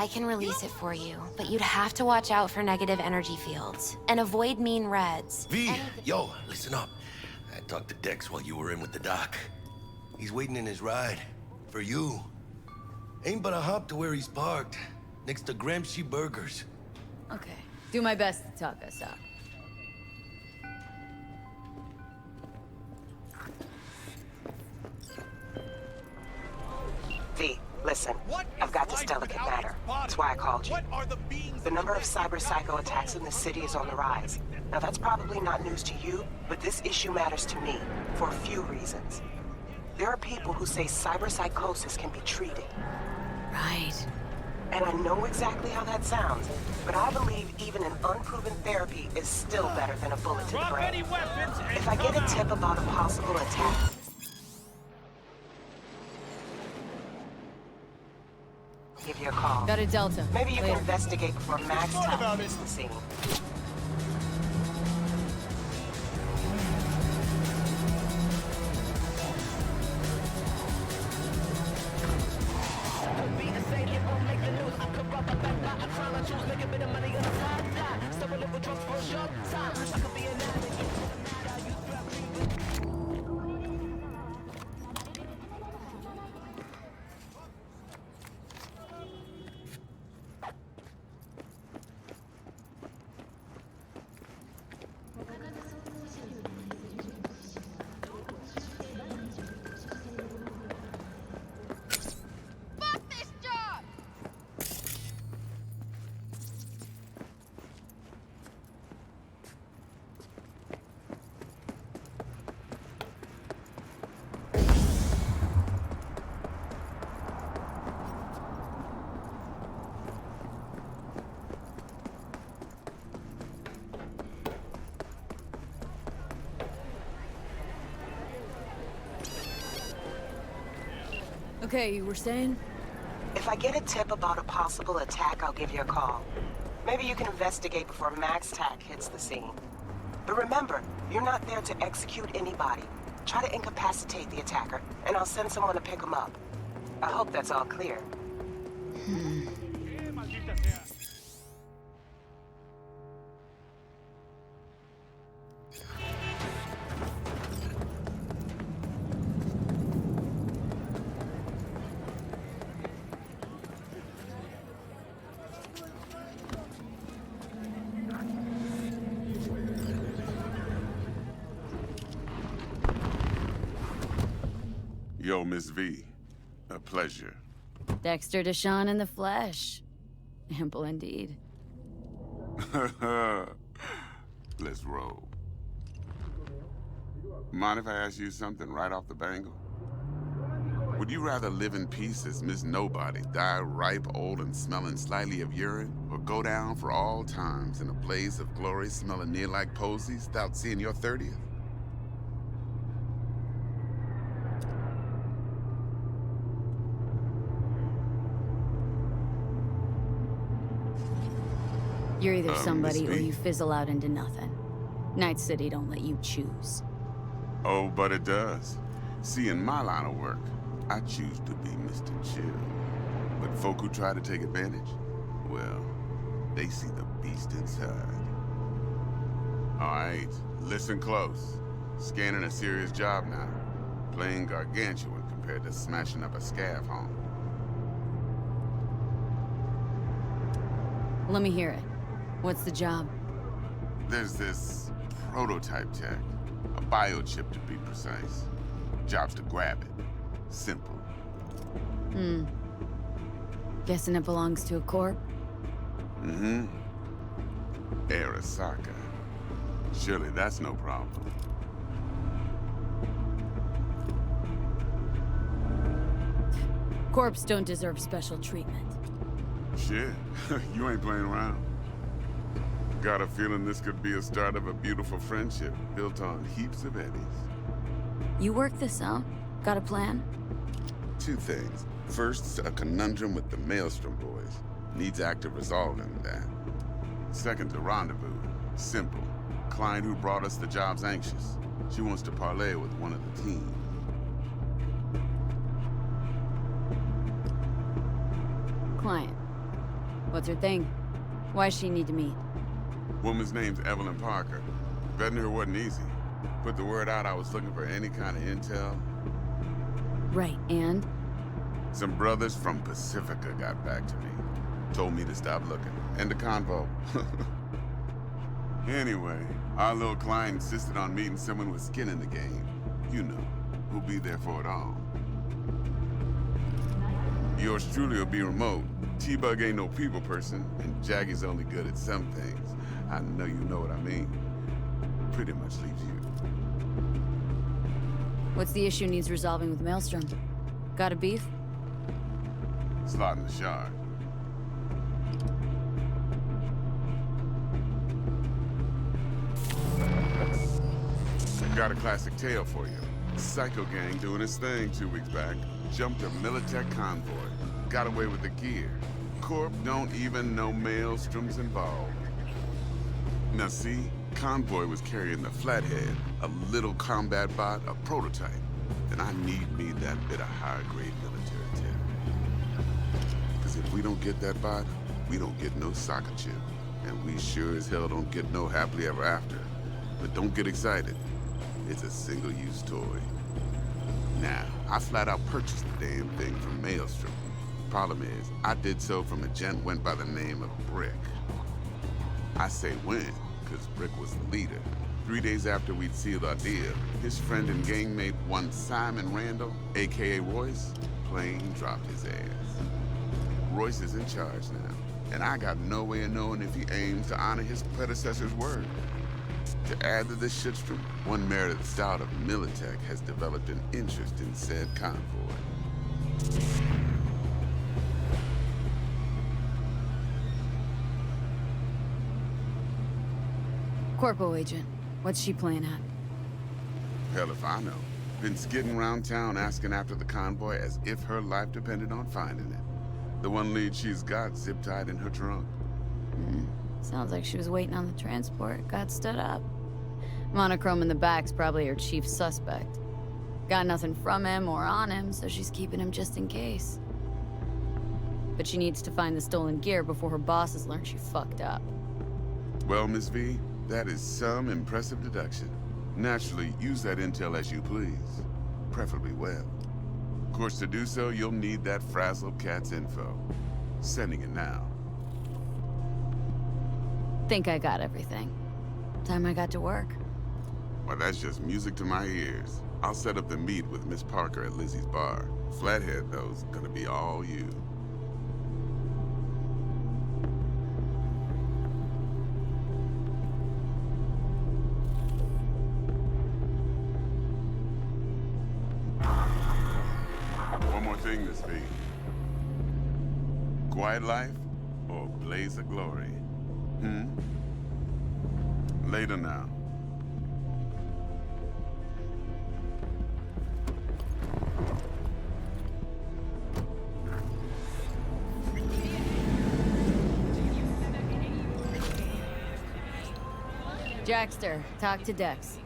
I can release it for you, but you'd have to watch out for negative energy fields and avoid mean reds. V, yo, listen up. I talked to Dex while you were in with the doc. He's waiting in his ride. For you. Ain't but a hop to where he's parked. Next to Gramsci Burgers. Okay. Do my best to talk us up. V, listen. I've got this delicate matter. That's why I called you. The number of cyber-psycho attacks in the city is on the rise. Now that's probably not news to you, but this issue matters to me, for a few reasons. There are people who say cyberpsychosis can be treated. Right. And I know exactly how that sounds, but I believe even an unproven therapy is still better than a bullet to the brain. If I get a tip about a possible attack... I'll give you a call. Got a Delta. Maybe you Later. can investigate before Max Town hits the scene. Okay, you were saying? If I get a tip about a possible attack, I'll give you a call. Maybe you can investigate before Max Tack hits the scene. But remember, you're not there to execute anybody. Try to incapacitate the attacker, and I'll send someone to pick him up. I hope that's all clear. Yo, Miss V. A pleasure. Dexter Deshawn in the flesh. Ample indeed. Let's roll. Mind if I ask you something right off the bangle? Would you rather live in peace as Miss Nobody, die ripe, old, and smelling slightly of urine, or go down for all times in a blaze of glory smelling near like posies without seeing your 30th? You're either somebody Miss or V? you fizzle out into nothing. Night City don't let you choose. Oh, but it does. See, in my line of work, I choose to be Mr. Chill. But folk who try to take advantage, well, they see the beast inside. All right, listen close. Scanning a serious job now. Playing gargantuan compared to smashing up a scav home. Let me hear it. What's the job? There's this prototype tech. A biochip to be precise. Job's to grab it. Simple. Guessing it belongs to a corp? Mm-hmm. Arasaka. Surely that's no problem. Corps don't deserve special treatment. Shit, you ain't playing around. Got a feeling this could be a start of a beautiful friendship built on heaps of eddies. You work this out? Got a plan? Two things. First, a conundrum with the Maelstrom boys. Needs active resolving that. Second, a rendezvous. Simple. Client who brought us the job's anxious. She wants to parlay with one of the team. Client. What's her thing? Why does she need to meet? Woman's name's Evelyn Parker. Vetting her wasn't easy. Put the word out I was looking for any kind of intel. Right, and? Some brothers from Pacifica got back to me. Told me to stop looking. End of convo. Anyway, our little client insisted on meeting someone with skin in the game. You know, who'll be there for it all. Yours truly will be remote. T-Bug ain't no people person, and Jaggy's only good at some things. I know you know what I mean. Pretty much leaves you. What's the issue needs resolving with Maelstrom? Got a beef? Slot in the shard. Got a classic tale for you. Psycho gang doing its thing 2 weeks back. Jumped a Militech convoy. Got away with the gear. Corp don't even know Maelstrom's involved. Now see, convoy was carrying the Flathead, a little combat bot, a prototype. And I need me that bit of high-grade military tech. Because if we don't get that bot, we don't get no soccer chip. And we sure as hell don't get no happily ever after. But don't get excited. It's a single-use toy. Now, I flat out purchased the damn thing from Maelstrom. Problem is, I did so from a gent went by the name of Brick. I say when, because Brick was the leader. 3 days after we'd sealed our deal, his friend and gangmate, one Simon Randall, aka Royce, plain dropped his ass. Royce is in charge now, and I got no way of knowing if he aims to honor his predecessor's word. To add to this shitstorm, one merited stout of Militech has developed an interest in said convoy. Corpo agent. What's she playing at? Hell if I know. Been skidding around town asking after the convoy as if her life depended on finding it. The one lead she's got zip-tied in her trunk. Sounds like she was waiting on the transport, got stood up. Monochrome in the back's probably her chief suspect. Got nothing from him or on him, so she's keeping him just in case. But she needs to find the stolen gear before her bosses learn she fucked up. Well, Miss V, that is some impressive deduction. Naturally, use that intel as you please. Preferably well. Of course, to do so, you'll need that frazzled cat's info. Sending it now. Think I got everything. Time I got to work. Well, that's just music to my ears. I'll set up the meet with Miss Parker at Lizzie's bar. Flathead, though's gonna be all you. One more thing, Miss V. Quiet life or blaze of glory? Later now. Jackster, talk to Dex.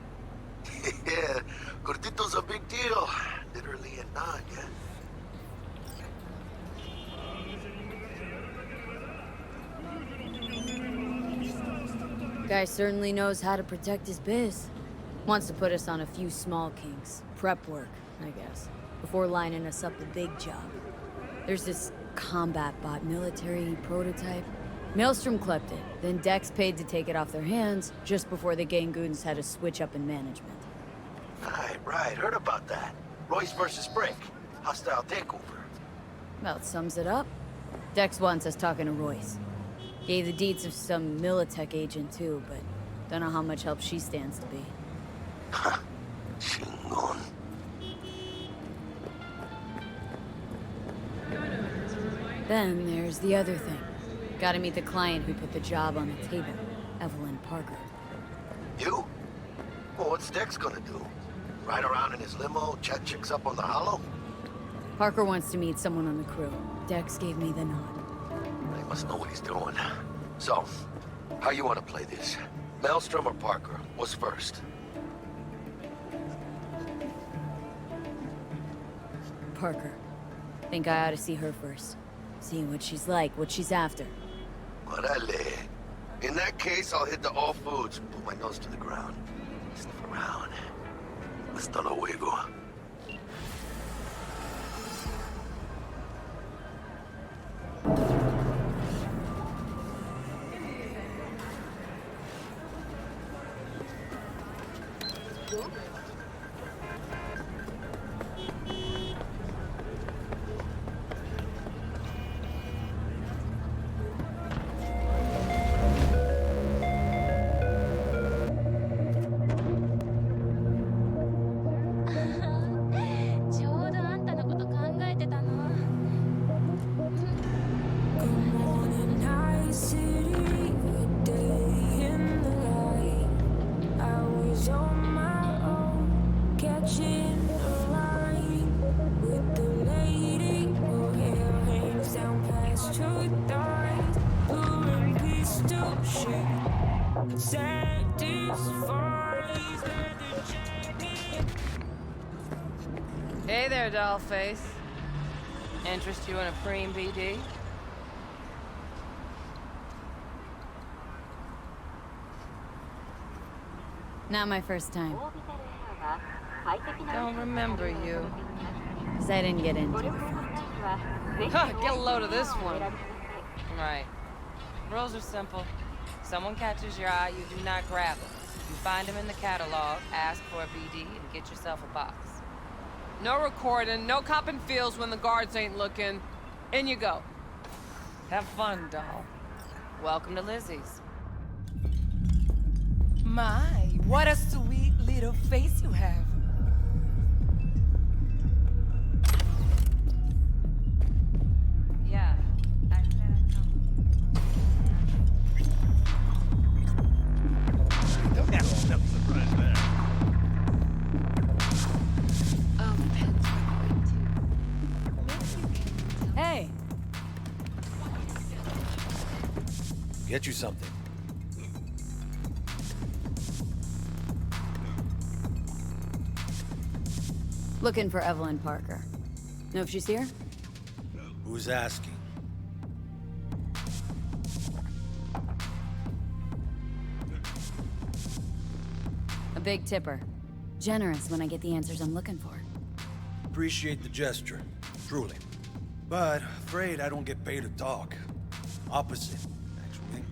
Yeah, Gordito's a big deal. Literally a nod, yeah? Guy certainly knows how to protect his biz. Wants to put us on a few small kinks. Prep work, I guess. Before lining us up the big job. There's this combat bot military prototype. Maelstrom clept it, then Dex paid to take it off their hands just before the Gangoons had a switch up in management. Right, heard about that. Royce versus Brick. Hostile takeover. About sums it up. Dex wants us talking to Royce. Gave the deeds of some Militech agent too, but don't know how much help she stands to be. Chingon. Then there's the other thing. Gotta meet the client who put the job on the table, Evelyn Parker. You? Well, what's Dex gonna do? Ride around in his limo, chat chicks up on the hollow? Parker wants to meet someone on the crew. Dex gave me the nod. He must know what he's doing. So, how you want to play this? Maelstrom or Parker? What's first? Parker. Think I ought to see her first. See what she's like, what she's after. Orale. In that case, I'll hit the all foods. Put my nose to the ground. Sniff around. Hasta luego. Hey there, dollface. Interest you in a preem BD? Not my first time. Don't remember you. 'Cause I didn't get into it. Huh, get a load of this one. Right. Rules are simple. Someone catches your eye, you do not grab them. You find them in the catalog, ask for a BD, and get yourself a box. No recording, no copping feels when the guards ain't looking. In you go. Have fun, doll. Welcome to Lizzie's. My, what a sweet little face you have. Yeah, I said I'd come. No surprise there. Hey! Get you something. Looking for Evelyn Parker. Know if she's here? Who's asking? A big tipper. Generous when I get the answers I'm looking for. Appreciate the gesture, truly. But afraid I don't get paid to talk. Opposite, actually.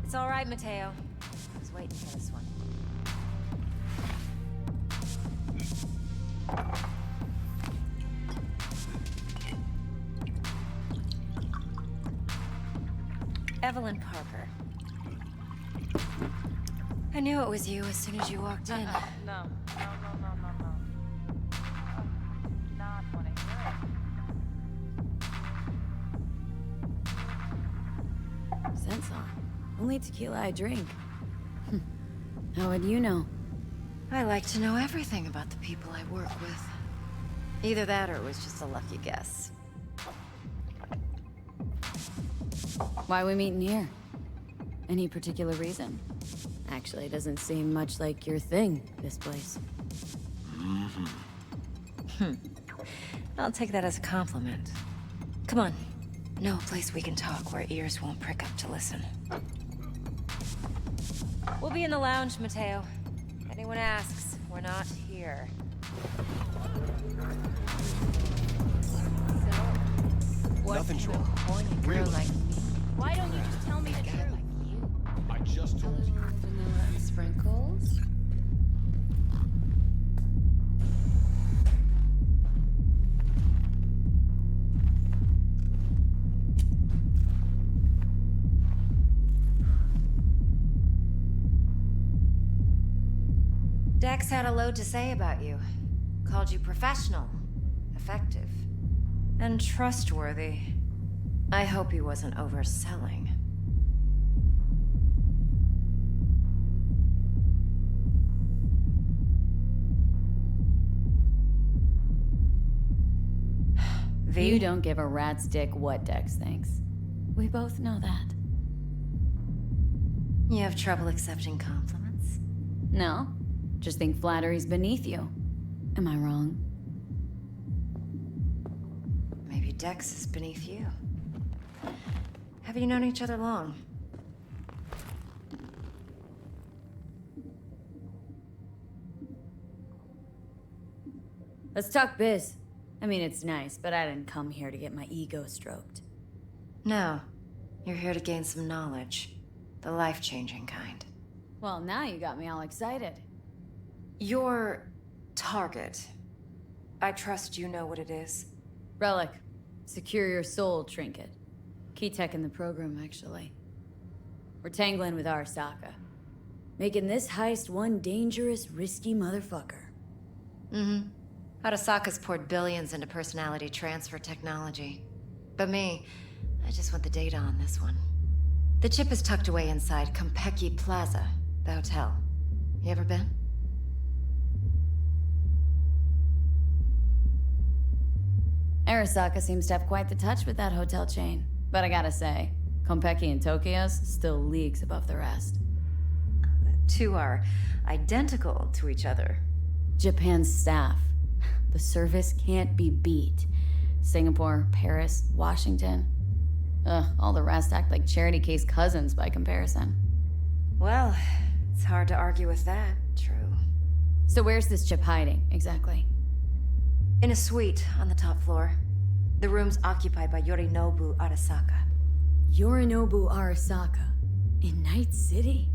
It's all right, Mateo. I was waiting for this one. Evelyn Parker. I knew it was you as soon as you walked in. No. Not wanna hear it. Sense on. Only tequila I drink. How would you know? I like to know everything about the people I work with. Either that or it was just a lucky guess. Why we meeting here? Any particular reason? Actually, it doesn't seem much like your thing, this place. I'll take that as a compliment. Come on. No place we can talk where ears won't prick up to listen. We'll be in the lounge, Mateo. If anyone asks, we're not here. Nothing's wrong. Girl like me. Why don't you just tell me the truth? I just told you. Vanilla and sprinkles. Dex had a load to say about you. Called you professional, effective, and trustworthy. I hope he wasn't overselling. V? You don't give a rat's dick what Dex thinks. We both know that. You have trouble accepting compliments? No, just think flattery's beneath you. Am I wrong? Maybe Dex is beneath you. Have you known each other long? Let's talk biz. I mean, it's nice, but I didn't come here to get my ego stroked. No. You're here to gain some knowledge. The life-changing kind. Well, now you got me all excited. Your target. I trust you know what it is. Relic. Secure your soul trinket. Key tech in the program, actually. We're tangling with Arasaka. Making this heist one dangerous, risky motherfucker. Mm-hmm. Arasaka's poured billions into personality transfer technology. But me, I just want the data on this one. The chip is tucked away inside Konpeki Plaza, the hotel. You ever been? Arasaka seems to have quite the touch with that hotel chain. But I gotta say, Konpeki and Tokyo's still leagues above the rest. The two are identical to each other. Japan's staff. The service can't be beat. Singapore, Paris, Washington. Ugh, all the rest act like charity case cousins by comparison. Well, it's hard to argue with that. True. So where's this chip hiding, exactly? In a suite on the top floor. The room's occupied by Yorinobu Arasaka. Yorinobu Arasaka? In Night City?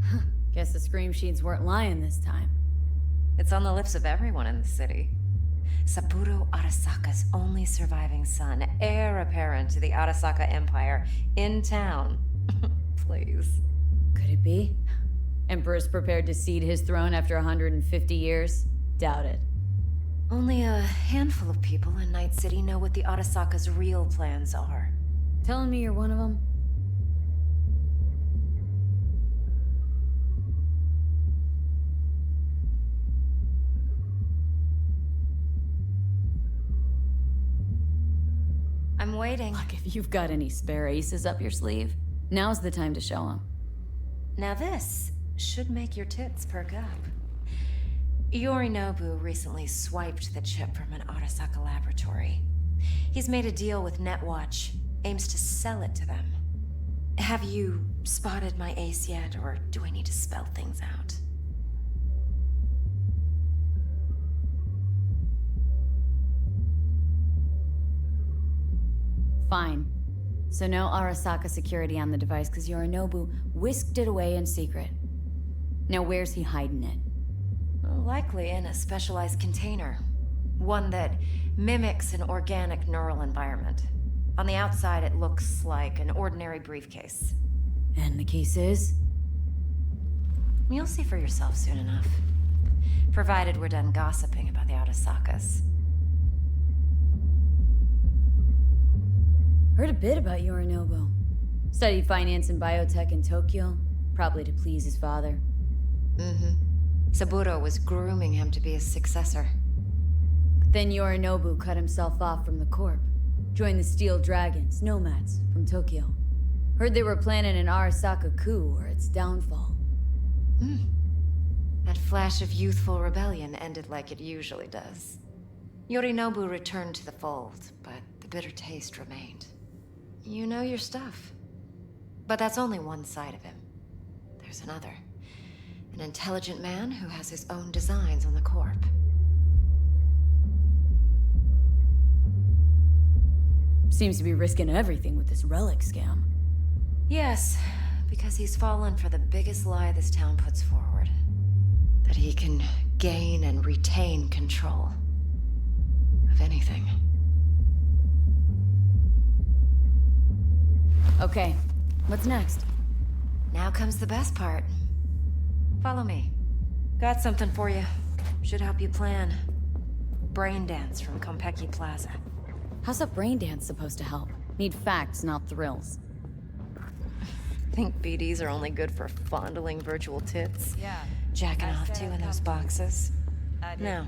Huh. Guess the scream sheets weren't lying this time. It's on the lips of everyone in the city. Saburo Arasaka's only surviving son, heir apparent to the Arasaka Empire, in town. Please. Could it be? Emperor's prepared to cede his throne after 150 years? Doubt it. Only a handful of people in Night City know what the Arasaka's real plans are. Telling me you're one of them? I'm waiting. Look, if you've got any spare aces up your sleeve, now's the time to show them. Now this should make your tits perk up. Yorinobu recently swiped the chip from an Arasaka laboratory. He's made a deal with Netwatch, aims to sell it to them. Have you spotted my ace yet, or do I need to spell things out? Fine. So no Arasaka security on the device because Yorinobu whisked it away in secret. Now where's he hiding it? Likely in a specialized container. One that mimics an organic neural environment. On the outside, it looks like an ordinary briefcase. And the case is? You'll see for yourself soon enough. Provided we're done gossiping about the Arasakas. Heard a bit about Yorinobu. Studied finance and biotech in Tokyo, probably to please his father. Mm-hmm. Saburo was grooming him to be his successor. But then Yorinobu cut himself off from the Corp. Joined the Steel Dragons, nomads, from Tokyo. Heard they were planning an Arasaka coup or its downfall. That flash of youthful rebellion ended like it usually does. Yorinobu returned to the fold, but the bitter taste remained. You know your stuff. But that's only one side of him. There's another. An intelligent man who has his own designs on the Corp. Seems to be risking everything with this relic scam. Yes, because he's fallen for the biggest lie this town puts forward. That he can gain and retain control of anything. Okay, what's next? Now comes the best part. Follow me. Got something for you. Should help you plan. Brain dance from Konpeki Plaza. How's a brain dance supposed to help? Need facts, not thrills. Think BDs are only good for fondling virtual tits? Yeah. Jacking I off said to in come those to. boxes? I did. No.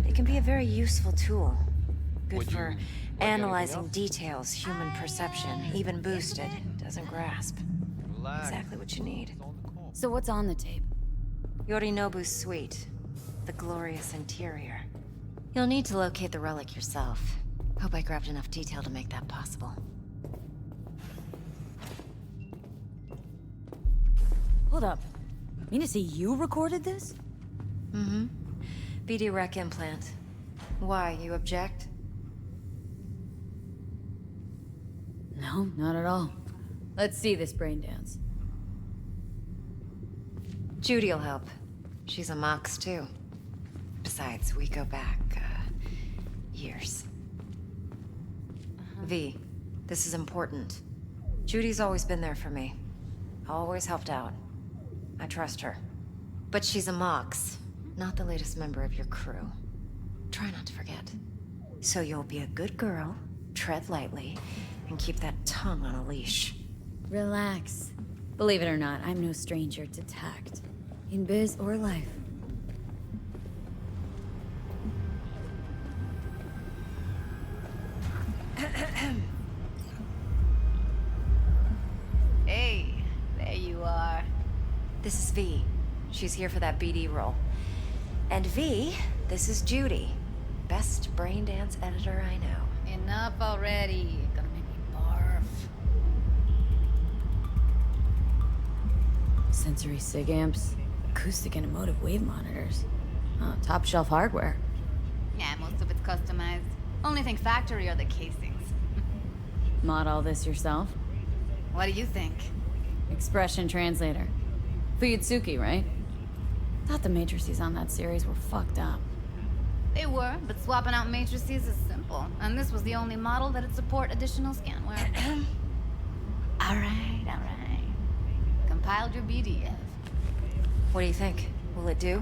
They can be a very useful tool. Good Would you for like analyzing anything else? details human perception, even boosted, doesn't grasp. Relax. Exactly what you need. So what's on the tape? Yorinobu's suite. The glorious interior. You'll need to locate the relic yourself. Hope I grabbed enough detail to make that possible. Hold up. Mean to say you recorded this? Mm-hmm. BD rec implant. Why, you object? No, not at all. Let's see this brain dance. Judy'll help. She's a Mox, too. Besides, we go back, years. V, this is important. Judy's always been there for me. Always helped out. I trust her. But she's a Mox, not the latest member of your crew. Try not to forget. So you'll be a good girl, tread lightly, and keep that tongue on a leash. Relax. Believe it or not, I'm no stranger to tact. In biz or life. Hey, there you are. This is V. She's here for that BD role. And V, this is Judy. Best brain dance editor I know. Enough already. Gonna make me barf. Sensory sig amps, acoustic and emotive wave monitors. Oh, top shelf hardware. Yeah, most of it's customized. Only thing factory are the casings. Mod all this yourself? What do you think? Expression translator. Fuyutsuki, right? Thought the matrices on that series were fucked up. They were, but swapping out matrices is simple. And this was the only model that'd support additional scanware. Alright, alright. Compiled your BDF. What do you think? Will it do?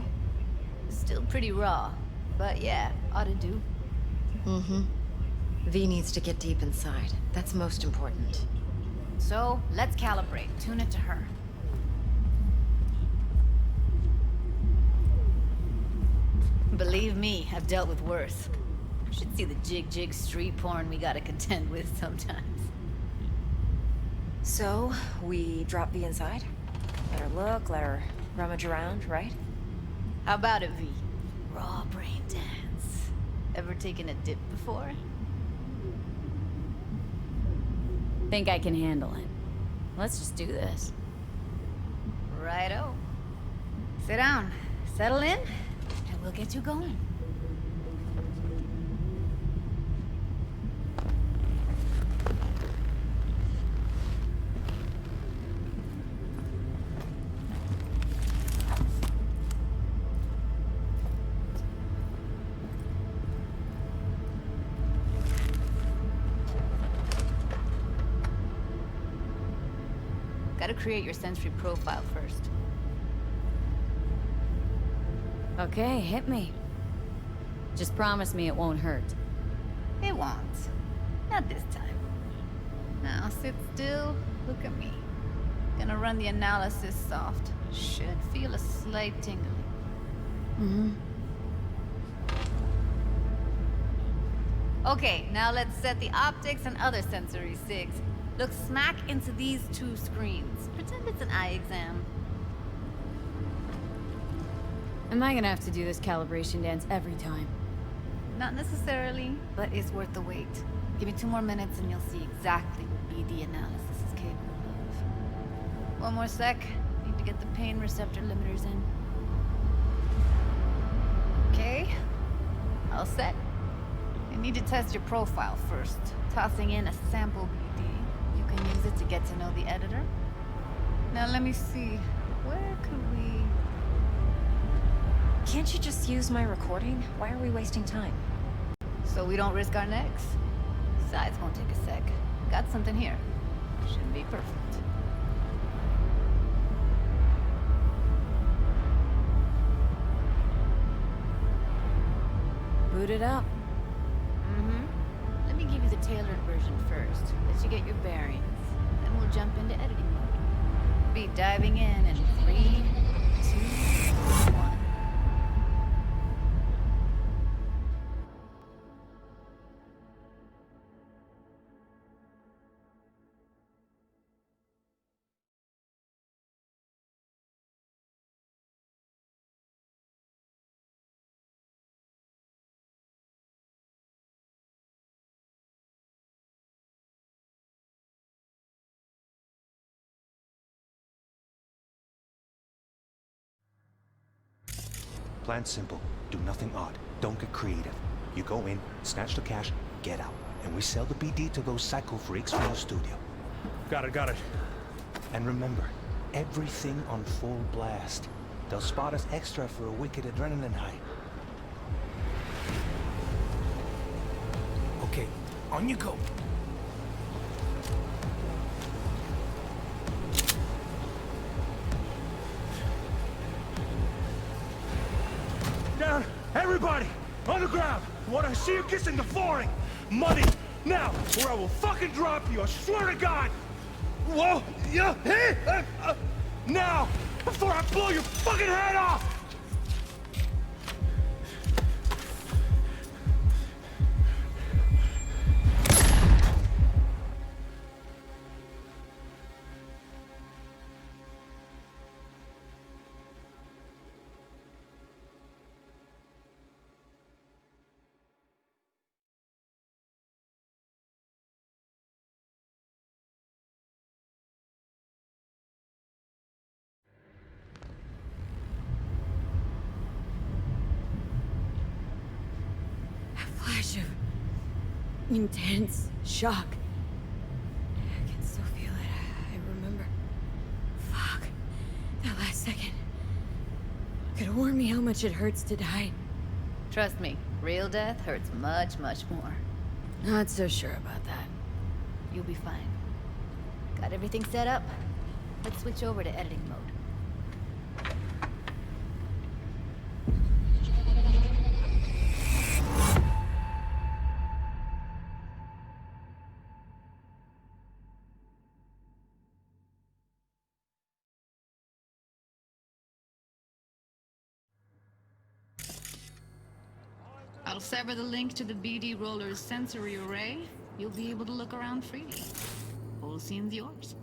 Still pretty raw. But yeah, ought to do. Mm-hmm. V needs to get deep inside. That's most important. So, let's calibrate. Tune it to her. Believe me, I've dealt with worse. Should see the jig street porn we gotta contend with sometimes. So, we drop V inside? Let her look, let her rummage around, right? How about it, V? Raw brain dance. Ever taken a dip before? Think I can handle it. Let's just do this. Righto. Sit down, settle in, and we'll get you going. Gotta create your sensory profile first. Okay, hit me. Just promise me it won't hurt. It won't. Not this time. Now sit still, look at me. Gonna run the analysis soft. Should feel a slight tingling. Mm-hmm. Okay, now let's set the optics and other sensory sigs. Look smack into these two screens. Pretend it's an eye exam. Am I gonna have to do this calibration dance every time? Not necessarily, but it's worth the wait. Give me 2 more minutes and you'll see exactly what BD analysis is capable of. One more sec. Need to get the pain receptor limiters in. Okay. All set. You need to test your profile first. Tossing in a sample BD. You can use it to get to know the editor. Now let me see. Where could we... Can't you just use my recording? Why are we wasting time? So we don't risk our necks? Besides, won't take a sec. Got something here. Should be perfect. Boot it up. Mm-hmm. Let me give you the tailored version first. Let you get your bearings. Then we'll jump into editing mode. Be diving in 3, 2, 1. Plan's simple. Do nothing odd. Don't get creative. You go in, snatch the cash, get out. And we sell the BD to those psycho freaks from the studio. Got it. And remember, everything on full blast. They'll spot us extra for a wicked adrenaline high. Okay, on you go. Down! Everybody! On the ground! I want to see you kissing the flooring! Money! Now! Or I will fucking drop you! I swear to God! Whoa! Yeah! Hey! Now! Before I blow your fucking head off! Flash of intense shock. I can still feel it. I remember. Fuck. That last second. Could have warned me how much it hurts to die. Trust me, real death hurts much, much more. Not so sure about that. You'll be fine. Got everything set up? Let's switch over to editing mode. I'll sever the link to the BD Roller's sensory array. You'll be able to look around freely. Whole scene's yours.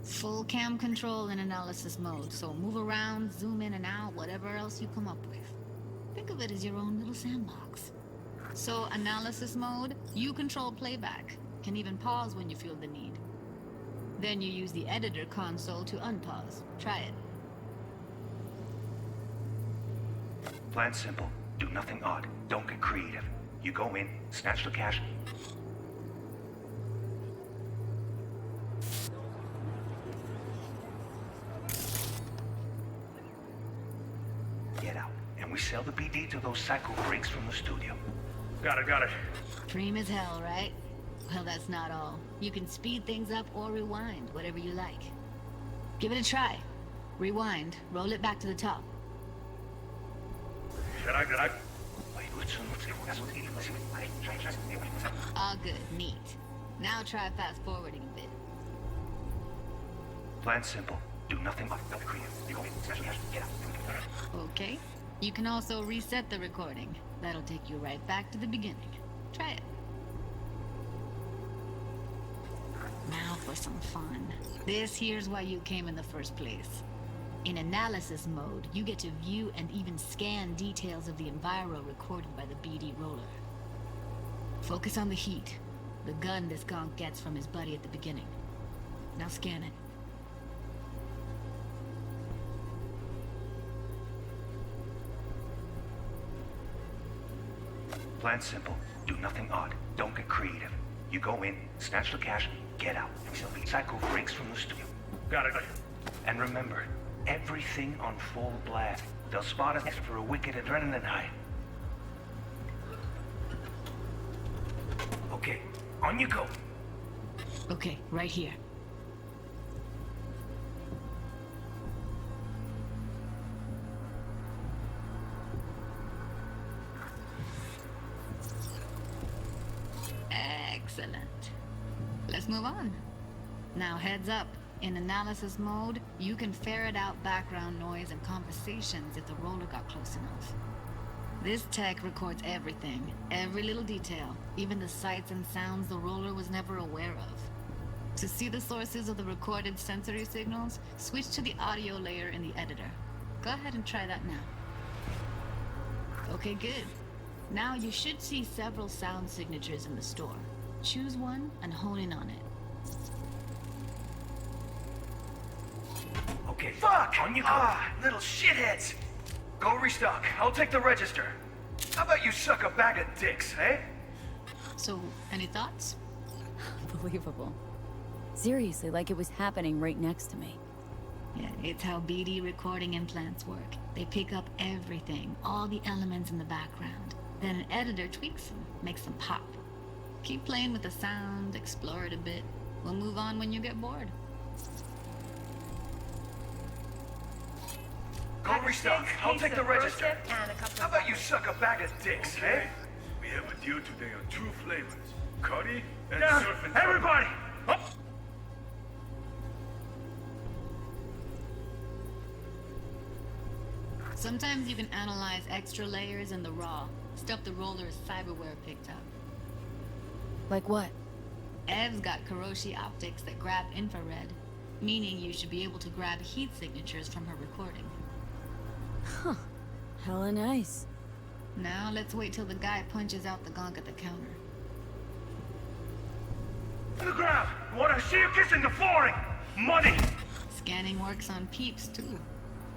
Full cam control in analysis mode, so move around, zoom in and out, whatever else you come up with. Think of it as your own little sandbox. So, analysis mode, you control playback. Can even pause when you feel the need. Then you use the editor console to unpause. Try it. Plan's simple. Do nothing odd. Don't get creative. You go in, snatch the cash. Get out. And we sell the BD to those psycho freaks from the studio. Got it. Dream as hell, right? Well, that's not all. You can speed things up or rewind, whatever you like. Give it a try. Rewind, roll it back to the top. All good, neat. Now try fast forwarding a bit. Plan's simple. Do nothing odd. Don't get creative. You go in, snatch the cash, get out. Okay. You can also reset the recording. That'll take you right back to the beginning. Try it. Now for some fun. This here's why you came in the first place. In analysis mode, you get to view and even scan details of the enviro recorded by the BD roller. Focus on the heat, the gun this gonk gets from his buddy at the beginning. Now scan it. Plan's simple. Do nothing odd. Don't get creative. You go in, snatch the cash, get out. We sell the psycho freaks from the studio. Got it. And remember, everything on full blast. They'll spot us for a wicked adrenaline high. Okay, on you go. Okay, right here. Excellent. Let's move on. Now heads up. In analysis mode, you can ferret out background noise and conversations if the roller got close enough. This tech records everything, every little detail, even the sights and sounds the roller was never aware of. To see the sources of the recorded sensory signals, switch to the audio layer in the editor. Go ahead and try that now. Okay, good. Now you should see several sound signatures in the store. Choose one and hone in on it. Okay, fuck! On you go! Little shitheads! Go restock. I'll take the register. How about you suck a bag of dicks, eh? So, any thoughts? Unbelievable. Seriously, like it was happening right next to me. Yeah, it's how BD recording implants work. They pick up everything, all the elements in the background. Then an editor tweaks them, makes them pop. Keep playing with the sound, explore it a bit. We'll move on when you get bored. Go restock. I'll take the register. How about you suck a bag of dicks, eh? We have a deal today on 2 flavors. Curry and Now, surf and everybody! Up! Sometimes you can analyze extra layers in the raw, stuff the roller's cyberware picked up. Like what? Ev's got Kiroshi optics that grab infrared, meaning you should be able to grab heat signatures from her recording. Huh. Hella nice. Now let's wait till the guy punches out the gonk at the counter. On the ground! I want to see you kissing the flooring! Money! Scanning works on peeps, too.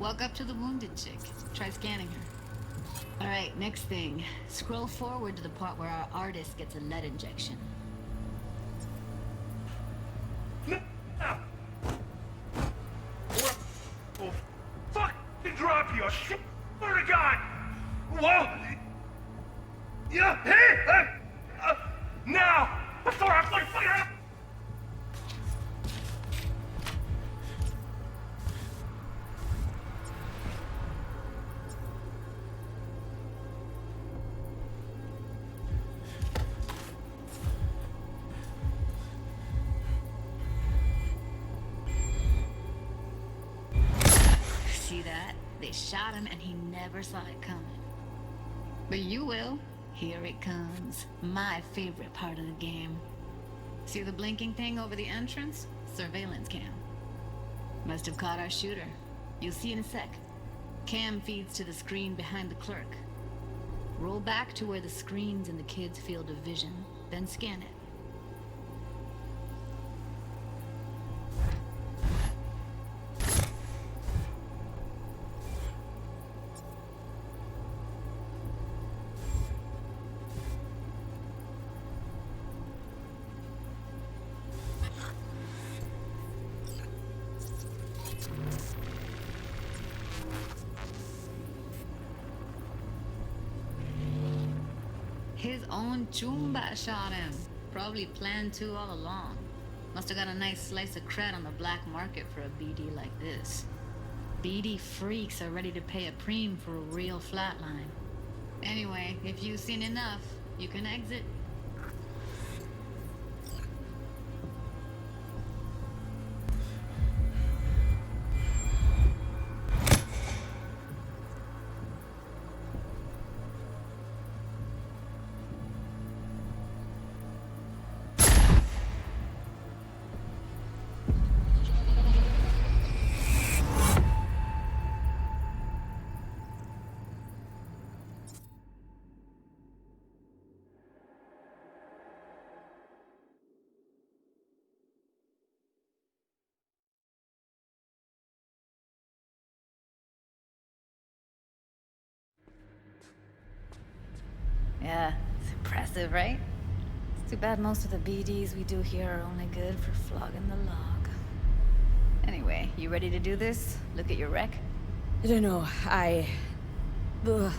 Walk up to the wounded chick. Try scanning her. Alright, next thing. Scroll forward to the part where our artist gets a lead injection. Now! Oh, fucking drop you! I swear to God! Whoa! Yeah, hey! Now! Before I fucking... See that? They shot him and he never saw it coming. But you will. Here it comes. My favorite part of the game. See the blinking thing over the entrance? Surveillance cam. Must have caught our shooter. You'll see in a sec. Cam feeds to the screen behind the clerk. Roll back to where the screen's in the kid's field of vision, then scan it. His own Chumba shot him. Probably planned to all along. Must have got a nice slice of cred on the black market for a BD like this. BD freaks are ready to pay a preem for a real flatline. Anyway, if you've seen enough, you can exit. Yeah, it's impressive, right? It's too bad most of the BDs we do here are only good for flogging the log. Anyway, you ready to do this? Look at your wreck? I don't know,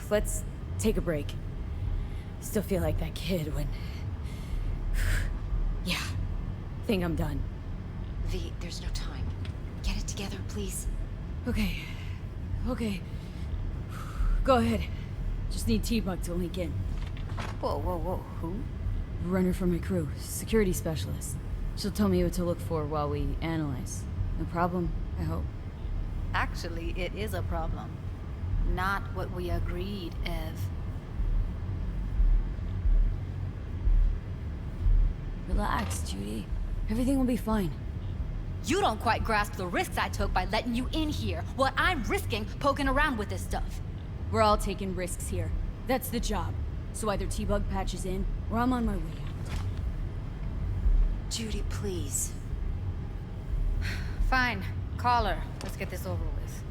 let's take a break. Still feel like that kid when... Yeah, think I'm done. V, there's no time. Get it together, please. Okay. Go ahead. Just need T-Bug to link in. Whoa, who? Runner for my crew, security specialist. She'll tell me what to look for while we analyze. No problem, I hope. Actually, it is a problem. Not what we agreed, Ev. Relax, Judy. Everything will be fine. You don't quite grasp the risks I took by letting you in here. What I'm risking poking around with this stuff. We're all taking risks here. That's the job. So either T-Bug patches in, or I'm on my way out. Judy, please. Fine. Call her. Let's get this over with.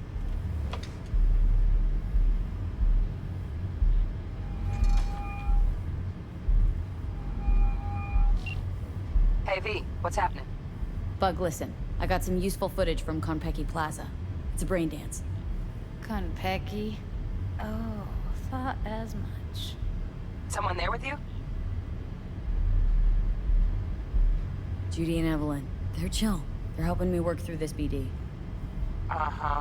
Hey V, what's happening? Bug, listen. I got some useful footage from Konpeki Plaza. It's a brain dance. Konpeki? Oh, thought as much. Someone there with you? Judy and Evelyn. They're chill. They're helping me work through this BD. Uh-huh.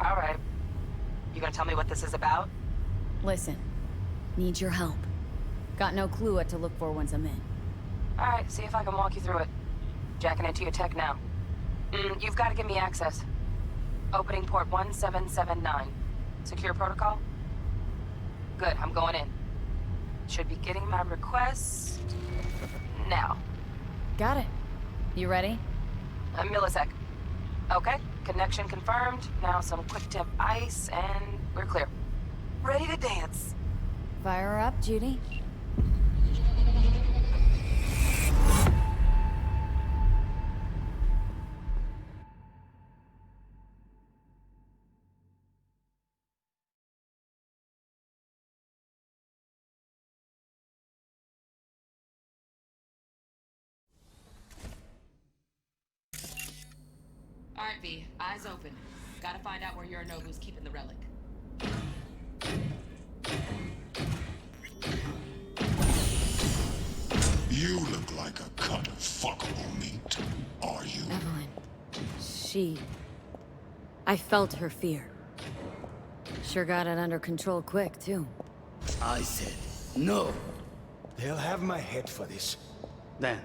All right. You gonna tell me what this is about? Listen. Need your help. Got no clue what to look for once I'm in. All right, see if I can walk you through it. Jacking into your tech now. You've got to give me access. Opening port 1779. Secure protocol? Good, I'm going in. Should be getting my request now. Got it. You ready? A millisec. Okay, connection confirmed. Now some quick temp ice, and we're clear. Ready to dance. Fire her up, Judy. Alright, V. Eyes open. Gotta find out where Yorinobu's keeping the relic. You look like a cut of fuckable meat. Are you? Evelyn. I felt her fear. Sure got it under control quick, too. I said no. They'll have my head for this. Then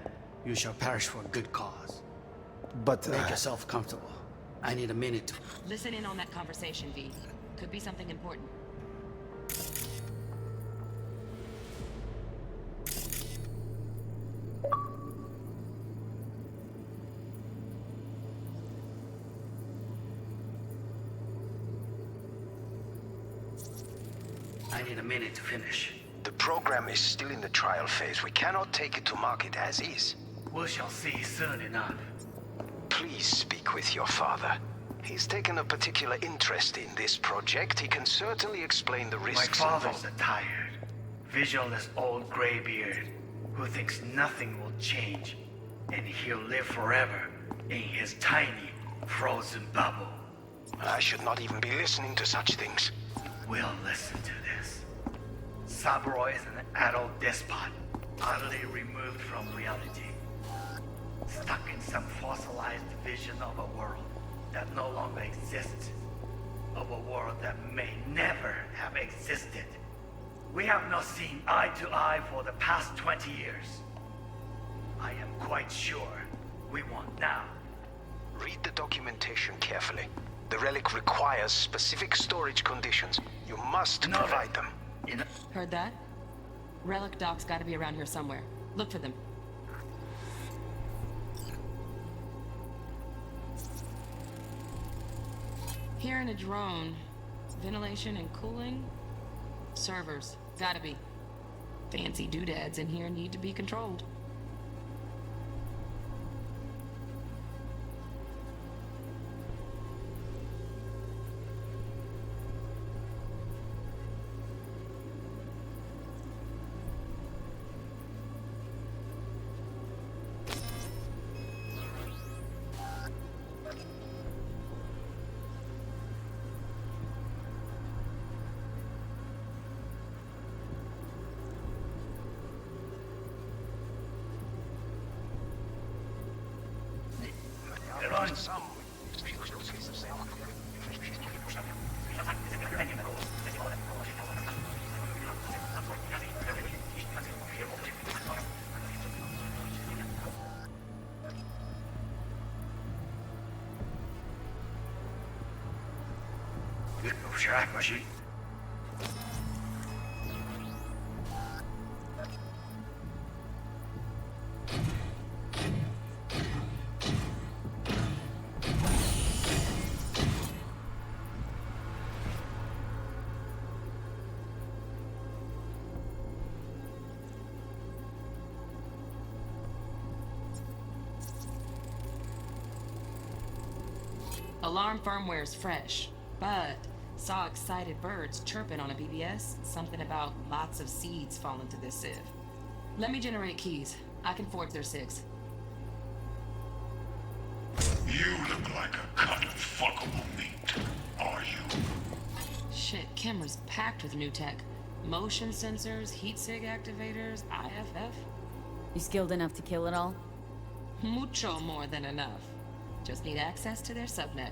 you shall perish for a good cause. But, Make yourself comfortable. I need a minute to... Listen in on that conversation, V. Could be something important. I need a minute to finish. The program is still in the trial phase. We cannot take it to market as is. We shall see soon enough. Please speak with your father. He's taken a particular interest in this project. He can certainly explain the risks My father's involved. a tired, visionless old graybeard who thinks nothing will change, and he'll live forever in his tiny, frozen bubble. I should not even be listening to such things. We'll listen to this. Saburo is an adult despot, utterly removed from reality. Stuck in some fossilized vision of a world that no longer exists. Of a world that may never have existed. We have not seen eye to eye for the past 20 years. I am quite sure we won't now. Read the documentation carefully. The relic requires specific storage conditions. You must provide them. Heard that? Relic docs gotta be around here somewhere. Look for them. Here in a drone. Ventilation and cooling? Servers. Gotta be. Fancy doodads in here need to be controlled. Alarm firmware is fresh, but saw excited birds chirping on a BBS. Something about lots of seeds falling to this sieve. Let me generate keys. I can forge their SIGs. You look like a cut of fuckable meat, are you? Shit, camera's packed with new tech. Motion sensors, heat sig activators, IFF. You skilled enough to kill it all? Mucho more than enough. Just need access to their subnet.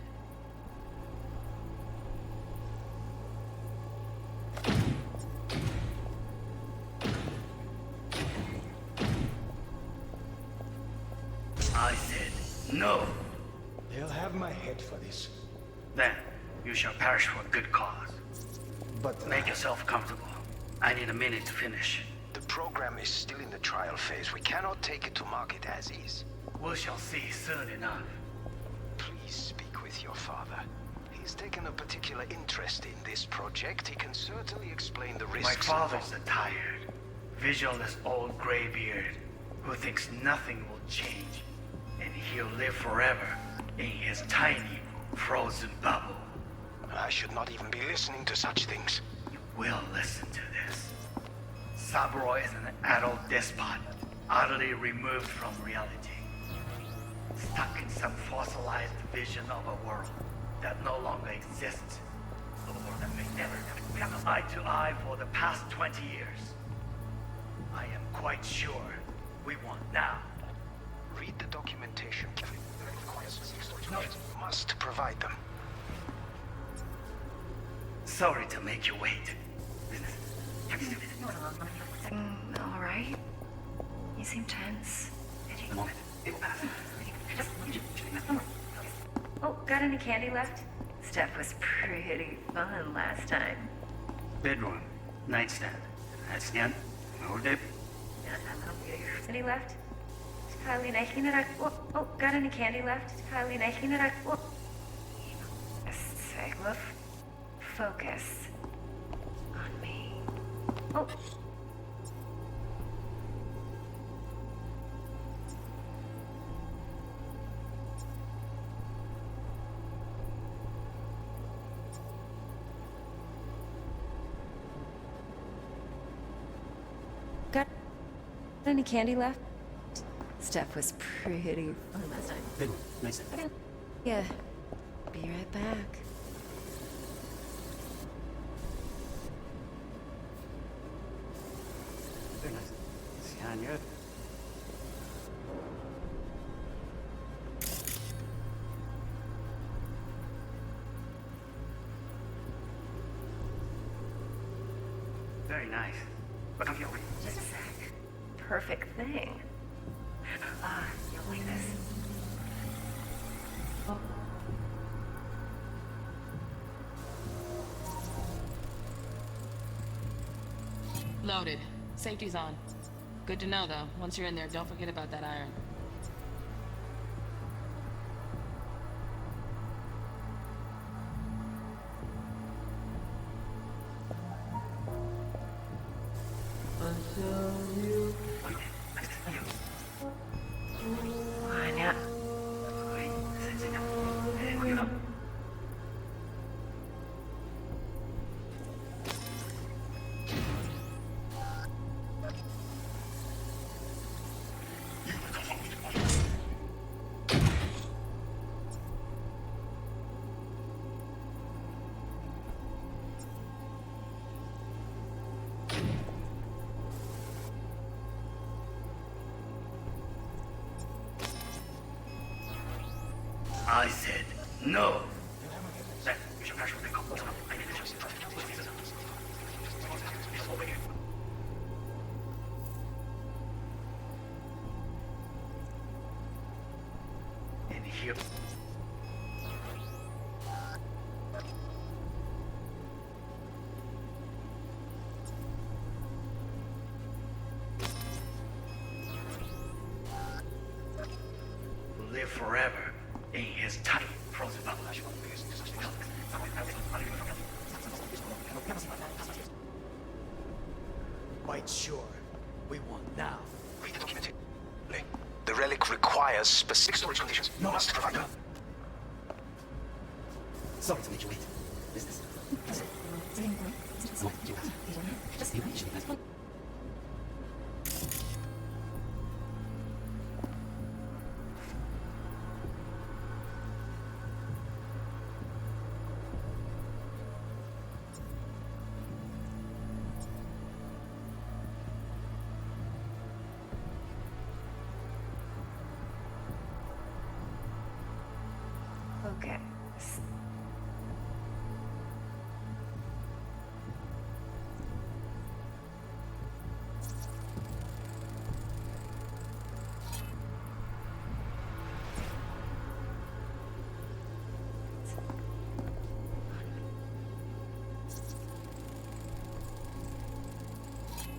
I said no. They'll have my head for this. Then you shall perish for a good cause. But make yourself comfortable. I need a minute to finish. The program is still in the trial phase. We cannot take it to market as is. We shall see soon enough. Please speak with your father. He's taken a particular interest in this project. He can certainly explain the risks. My father's a tired, visionless old graybeard who thinks nothing will change, and he'll live forever in his tiny, frozen bubble. I should not even be listening to such things. You will listen to this. Cyberpunk is an adult despot, utterly removed from reality. Stuck in some fossilized vision of a world that no longer exists, or that may never come eye to eye for the past 20 years. I am quite sure we want now. Read the documentation. No. Must provide them. Sorry to make you wait. All right. You seem tense. Oh, got any candy left? Stuff was pretty fun last time. Bedroom, nightstand. That's Nyan. Hold it. Any left? Oh, got any candy left? Segwoof. Focus on me. Oh. Got any candy left? Stuff was pretty fun last time. Good one. Nice. Yeah. Be right back. Very nice. Sianya. Very nice. But I'm here. Just a sec. Perfect thing. You'll like this. Oh. Loaded. Safety's on. Good to know, though. Once you're in there, don't forget about that iron. I said no. And here. Live forever in his tiny frozen bubble. Quite sure. We want now. Read the documentation. The relic requires specific storage conditions. You must provide them. Sorry to make you wait. Business. Okay.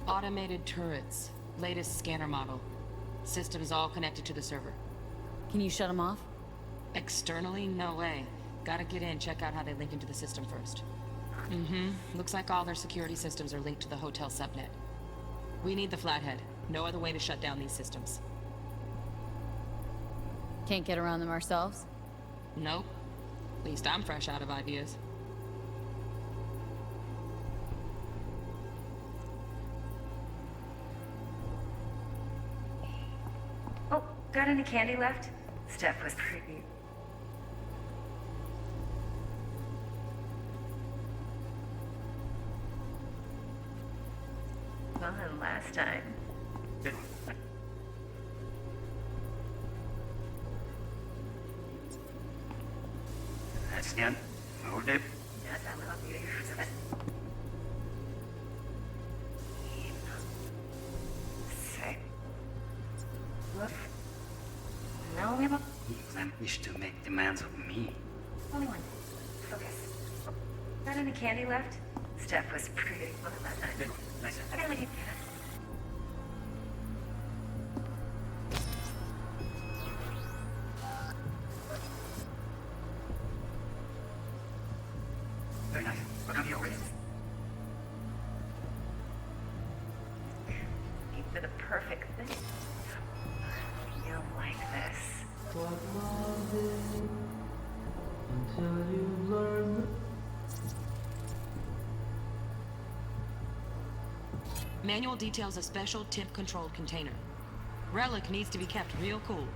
Automated turrets. Latest scanner model. Systems all connected to the server. Can you shut them off? Externally, no way. Gotta get in, check out how they link into the system first. Looks like all their security systems are linked to the hotel subnet. We need the Flathead. No other way to shut down these systems. Can't get around them ourselves? Nope. At least I'm fresh out of ideas. Oh, got any candy left? Steph was pretty. Fun last time. Sebastian, hold it. Yes, I love you, Sebastian. Say. Look. No, we have a... I wish to make demands of me. Only one. Focus. Got any candy left? Steph was pretty fun last time. Nice. I gotta let you... Very nice. What have you already? For the perfect thing. You'll like this. Until you learn. Manual details a special temp-controlled container. Relic needs to be kept real cool.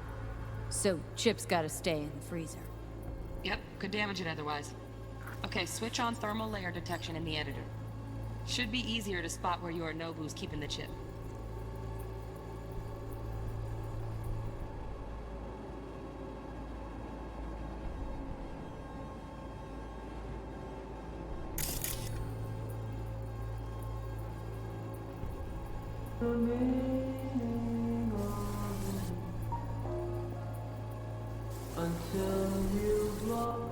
So, Chip's gotta stay in the freezer. Yep, could damage it otherwise. Okay, switch on thermal layer detection in the editor. Should be easier to spot where Yorinobu's keeping the chip. The meaning of it until you've lost.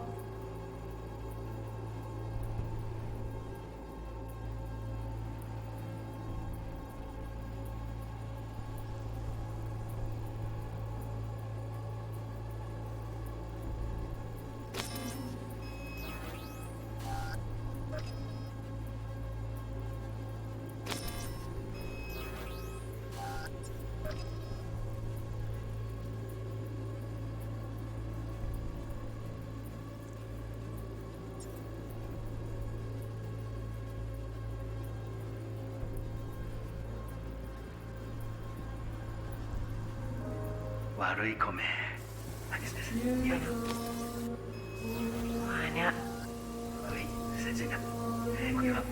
悪い米。何です。아니야. 어이, 세진아. 거기 와.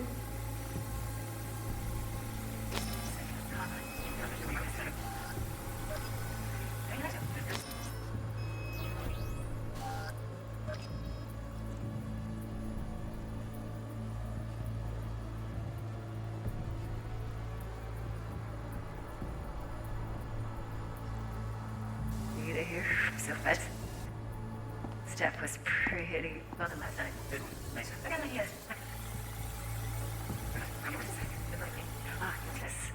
So fast. Steph was pretty fun last night. Nice. I got ideas. Ah, yes.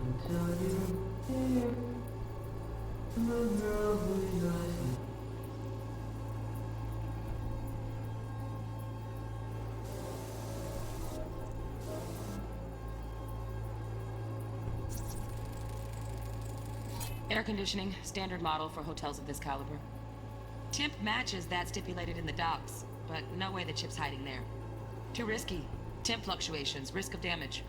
Until you hear the girl who knows me. Air conditioning, standard model for hotels of this caliber. Temp matches that stipulated in the docs, but no way the chip's hiding there. Too risky. Temp fluctuations, risk of damage.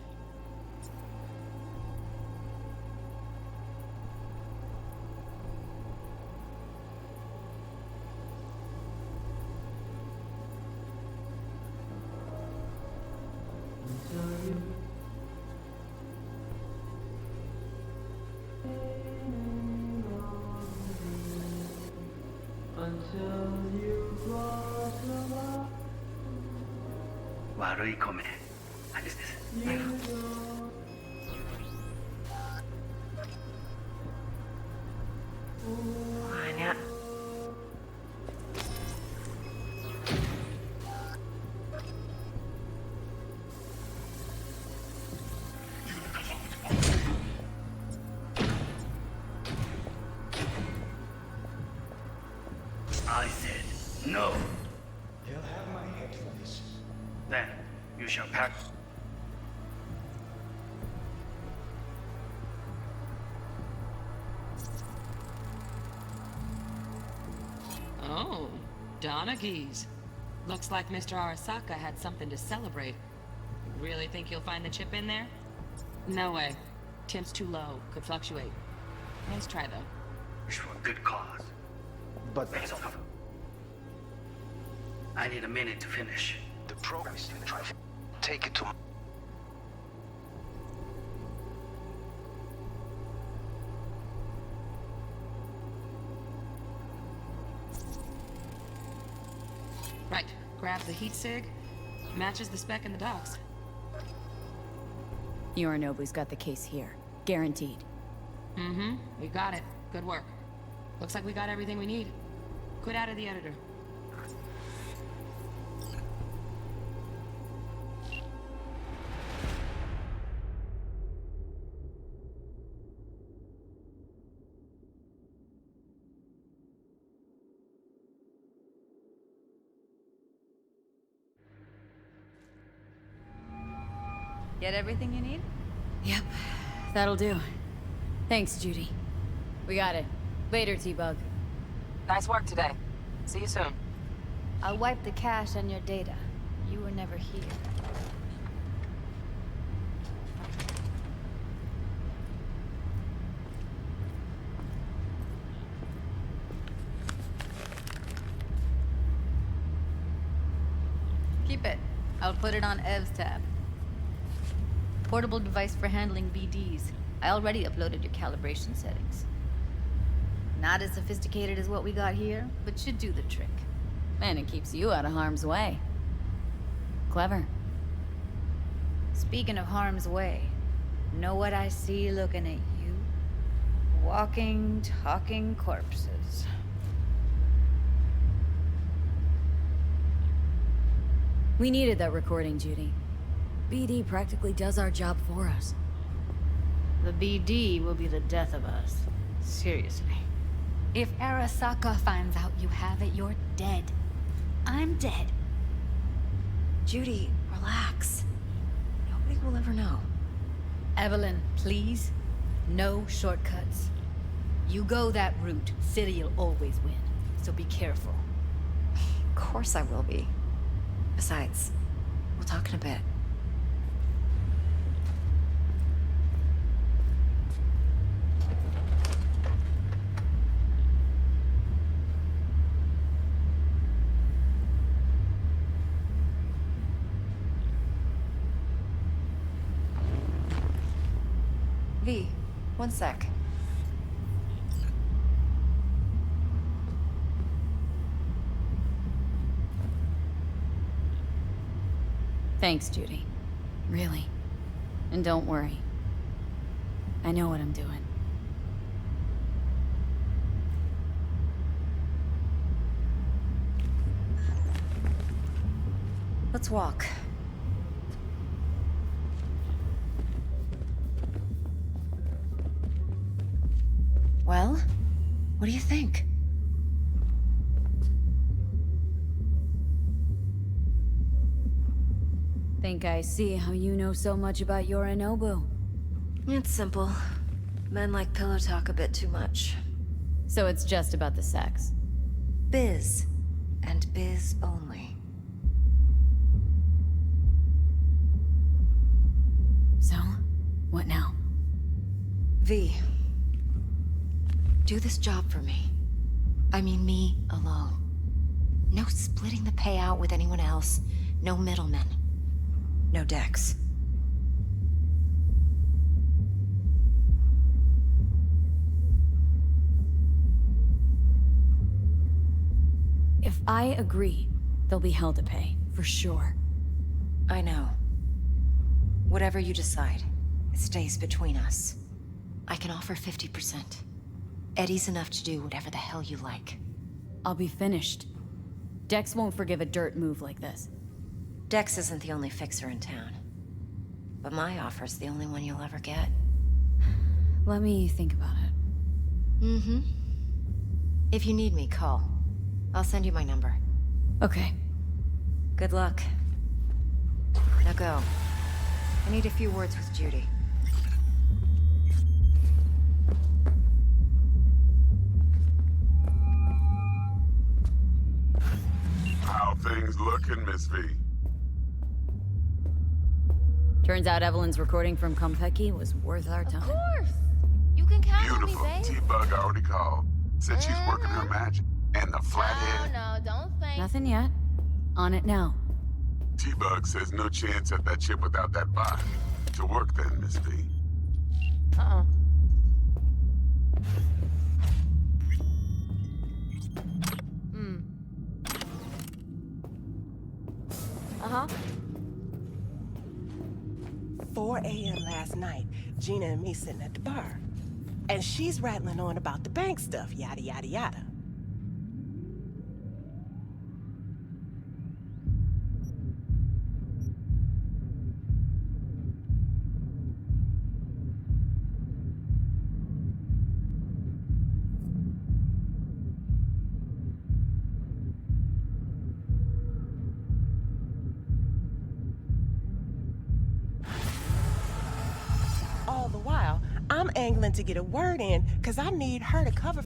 until you've lost your mind. 悪い米。何です。 You know. Banyak. I said no. They'll have my head for this. Then you shall pack. Oh, Donaghys. Looks like Mr. Arasaka had something to celebrate. Really think you'll find the chip in there? No way. Temp's too low. Could fluctuate. Nice try, though. It's for a good cause. But Make some cover. I need a minute to finish. The program is in the traffic. Take it to... Right. Grabs the heat sig. Matches the spec in the docs. Yorinobu's got the case here. Guaranteed. Mm-hmm. We got it. Good work. Looks like we got everything we need. Quit out of the editor. Get everything you need? Yep. That'll do. Thanks, Judy. We got it. Later, T-Bug. Nice work today. See you soon. I'll wipe the cache on your data. You were never here. Keep it. I'll put it on Ev's tab. Portable device for handling BDs. I already uploaded your calibration settings. Not as sophisticated as what we got here, but should do the trick. And it keeps you out of harm's way. Clever. Speaking of harm's way, know what I see looking at you? Walking, talking corpses. We needed that recording, Judy. BD practically does our job for us. The BD will be the death of us. Seriously. If Arasaka finds out you have it, you're dead. I'm dead. Judy, relax. Nobody will ever know. Evelyn, please. No shortcuts. You go that route, City'll always win. So be careful. Of course I will be. Besides, we'll talk in a bit. V, one sec. Thanks, Judy. Really. And don't worry. I know what I'm doing. Let's walk. Well, what do you think? Think I see how you know so much about Yorinobu. It's simple. Men like pillow talk a bit too much. So it's just about the sex. Biz. And biz only. So, what now? V. Do this job for me. I mean me alone. No splitting the payout with anyone else. No middlemen. No decks. I agree. They'll be hell to pay, for sure. I know. Whatever you decide, it stays between us. I can offer 50%. Eddie's enough to do whatever the hell you like. I'll be finished. Dex won't forgive a dirt move like this. Dex isn't the only fixer in town. But my offer's the only one you'll ever get. Let me think about it. Mm-hmm. If you need me, call. I'll send you my number. Okay. Good luck. Now go. I need a few words with Judy. How things looking, Miss V? Turns out Evelyn's recording from Konpeki was worth our time. Of course! You can count on me, Beautiful. babe. T-Bug already called. Said she's working her magic. And the flathead. No, don't think. Nothing yet. On it now. T-Bug says no chance at that chip without that bot. To work then, Miss V. Uh-uh. Uh-huh. 4 a.m. last night, Gina and me sitting at the bar. And she's rattling on about the bank stuff, yada, yada, yada. All the while, I'm angling to get a word in because I need her to cover